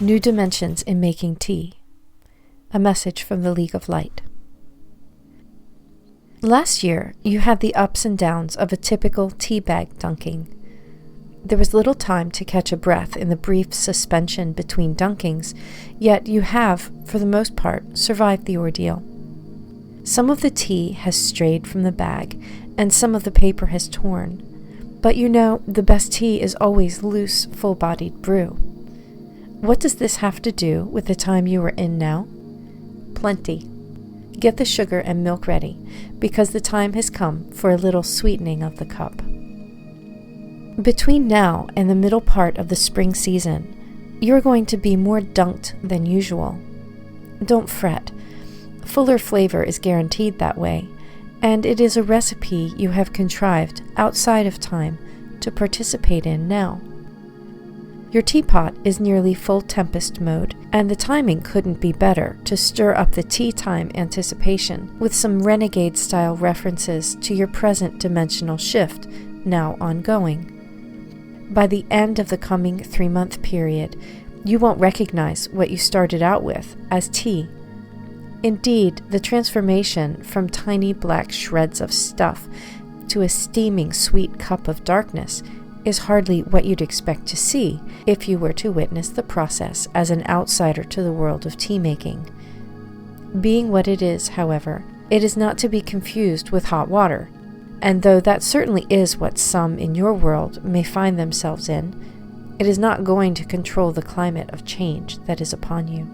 New Dimensions in Making Tea. A message from the League of Light. Last year, you had the ups and downs of a typical tea bag dunking. There was little time to catch a breath in the brief suspension between dunkings, yet you have, for the most part, survived the ordeal. Some of the tea has strayed from the bag, and some of the paper has torn. But you know, the best tea is always loose, full-bodied brew. What does this have to do with the time you are in now? Plenty. Get the sugar and milk ready, because the time has come for a little sweetening of the cup. Between now and the middle part of the spring season, you are going to be more dunked than usual. Don't fret. Fuller flavor is guaranteed that way, and it is a recipe you have contrived outside of time to participate in now. Your teapot is nearly full tempest mode, and the timing couldn't be better to stir up the tea time anticipation with some renegade-style references to your present dimensional shift, now ongoing. By the end of the coming 3-month period, you won't recognize what you started out with as tea. Indeed, the transformation from tiny black shreds of stuff to a steaming sweet cup of darkness is hardly what you'd expect to see if you were to witness the process as an outsider to the world of tea-making. Being what it is, however, it is not to be confused with hot water, and though that certainly is what some in your world may find themselves in, it is not going to control the climate of change that is upon you.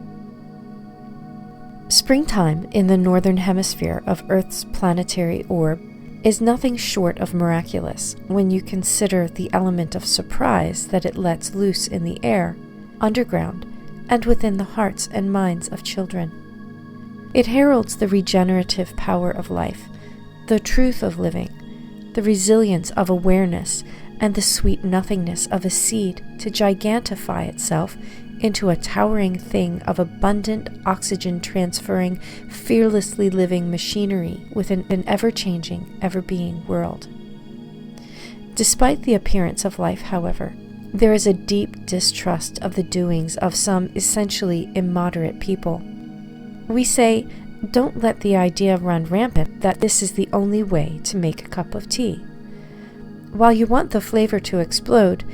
Springtime in the northern hemisphere of Earth's planetary orb is nothing short of miraculous when you consider the element of surprise that it lets loose in the air, underground, and within the hearts and minds of children. It heralds the regenerative power of life, the truth of living, the resilience of awareness, and the sweet nothingness of a seed to gigantify itself into a towering thing of abundant, oxygen-transferring, fearlessly living machinery within an ever-changing, ever-being world. Despite the appearance of life, however, there is a deep distrust of the doings of some essentially immoderate people. We say, don't let the idea run rampant that this is the only way to make a cup of tea. While you want the flavor to explode,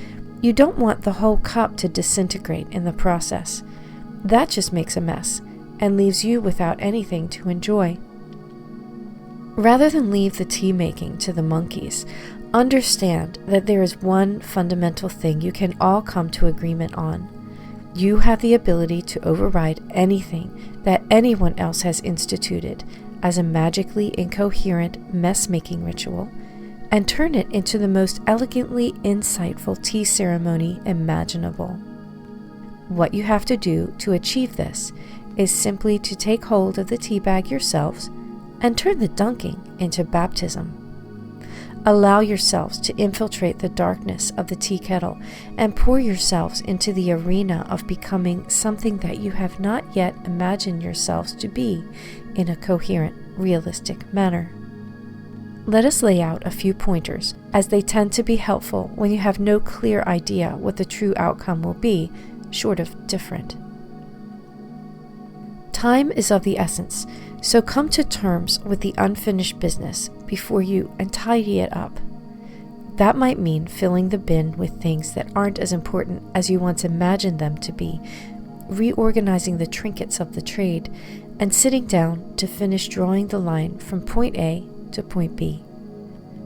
you don't want the whole cup to disintegrate in the process. That just makes a mess and leaves you without anything to enjoy. Rather than leave the tea making to the monkeys, understand that there is one fundamental thing you can all come to agreement on. You have the ability to override anything that anyone else has instituted as a magically incoherent mess-making ritual and turn it into the most elegantly insightful tea ceremony imaginable. What you have to do to achieve this is simply to take hold of the tea bag yourselves and turn the dunking into baptism. Allow yourselves to infiltrate the darkness of the tea kettle and pour yourselves into the arena of becoming something that you have not yet imagined yourselves to be in a coherent, realistic manner. Let us lay out a few pointers, as they tend to be helpful when you have no clear idea what the true outcome will be, short of different. Time is of the essence, so come to terms with the unfinished business before you and tidy it up. That might mean filling the bin with things that aren't as important as you once imagined them to be, reorganizing the trinkets of the trade, and sitting down to finish drawing the line from point A to point B.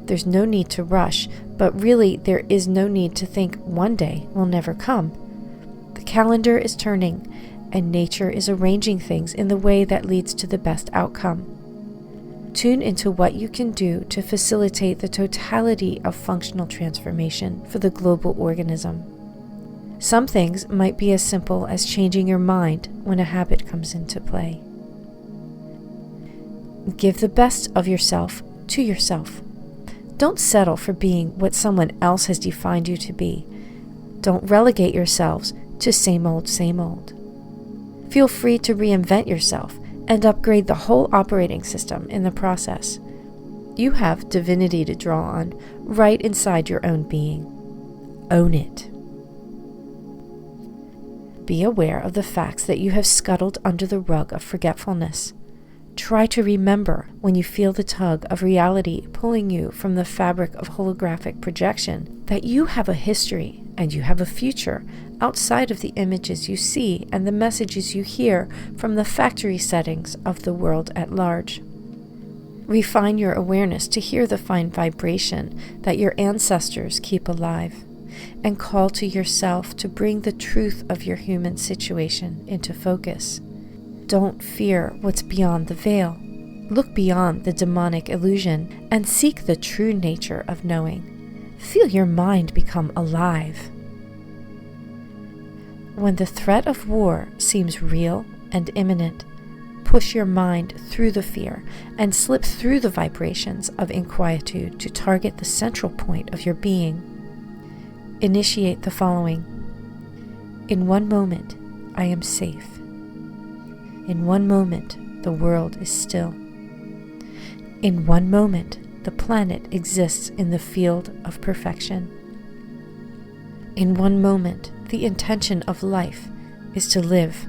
There's no need to rush, but really there is no need to think one day will never come. The calendar is turning, and nature is arranging things in the way that leads to the best outcome. Tune into what you can do to facilitate the totality of functional transformation for the global organism. Some things might be as simple as changing your mind when a habit comes into play. Give the best of yourself to yourself. Don't settle for being what someone else has defined you to be. Don't relegate yourselves to same old, same old. Feel free to reinvent yourself and upgrade the whole operating system in the process. You have divinity to draw on right inside your own being. Own it. Be aware of the facts that you have scuttled under the rug of forgetfulness. Try to remember when you feel the tug of reality pulling you from the fabric of holographic projection that you have a history and you have a future outside of the images you see and the messages you hear from the factory settings of the world at large. Refine your awareness to hear the fine vibration that your ancestors keep alive, and call to yourself to bring the truth of your human situation into focus. Don't fear what's beyond the veil. Look beyond the demonic illusion and seek the true nature of knowing. Feel your mind become alive. When the threat of war seems real and imminent, push your mind through the fear and slip through the vibrations of inquietude to target the central point of your being. Initiate the following. In one moment, I am safe. In one moment, the world is still. In one moment, the planet exists in the field of perfection. In one moment, the intention of life is to live.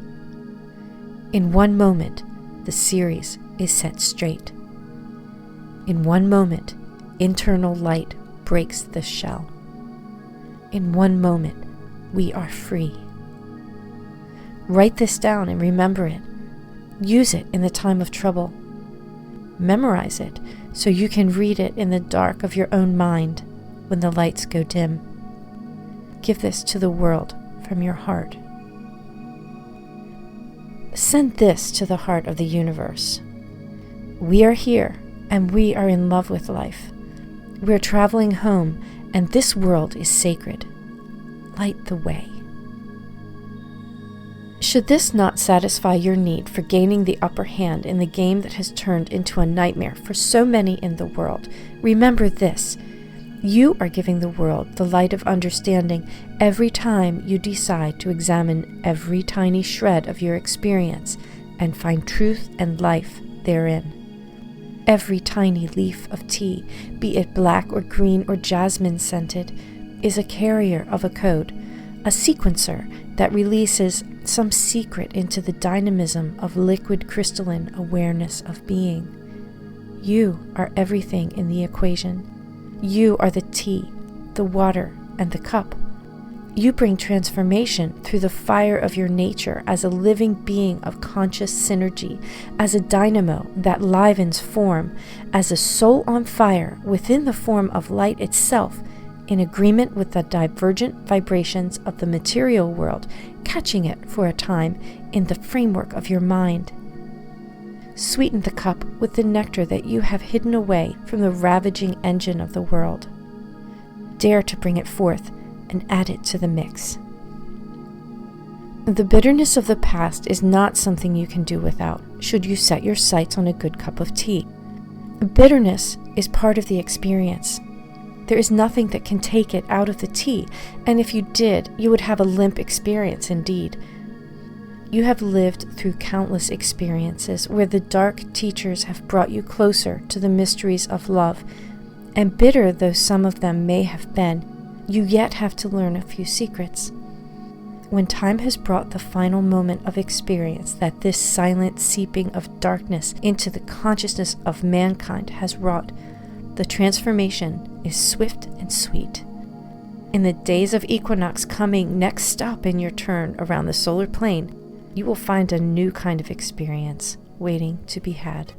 In one moment, the series is set straight. In one moment, internal light breaks the shell. In one moment, we are free. Write this down and remember it. Use it in the time of trouble. Memorize it so you can read it in the dark of your own mind when the lights go dim. Give this to the world from your heart. Send this to the heart of the universe. We are here and we are in love with life. We are traveling home and this world is sacred. Light the way. Should this not satisfy your need for gaining the upper hand in the game that has turned into a nightmare for so many in the world, remember this. You are giving the world the light of understanding every time you decide to examine every tiny shred of your experience and find truth and life therein. Every tiny leaf of tea, be it black or green or jasmine scented, is a carrier of a code, a sequencer that releases some secret into the dynamism of liquid crystalline awareness of being. You are everything in the equation. You are the tea, the water, and the cup. You bring transformation through the fire of your nature as a living being of conscious synergy, as a dynamo that livens form, as a soul on fire within the form of light itself, in agreement with the divergent vibrations of the material world, catching it for a time in the framework of your mind. Sweeten the cup with the nectar that you have hidden away from the ravaging engine of the world. Dare to bring it forth and add it to the mix. The bitterness of the past is not something you can do without, should you set your sights on a good cup of tea. Bitterness is part of the experience. There is nothing that can take it out of the tea, and if you did, you would have a limp experience indeed. You have lived through countless experiences where the dark teachers have brought you closer to the mysteries of love, and bitter though some of them may have been, you yet have to learn a few secrets. When time has brought the final moment of experience that this silent seeping of darkness into the consciousness of mankind has wrought, the transformation is swift and sweet. In the days of equinox coming next stop in your turn around the solar plane, you will find a new kind of experience waiting to be had.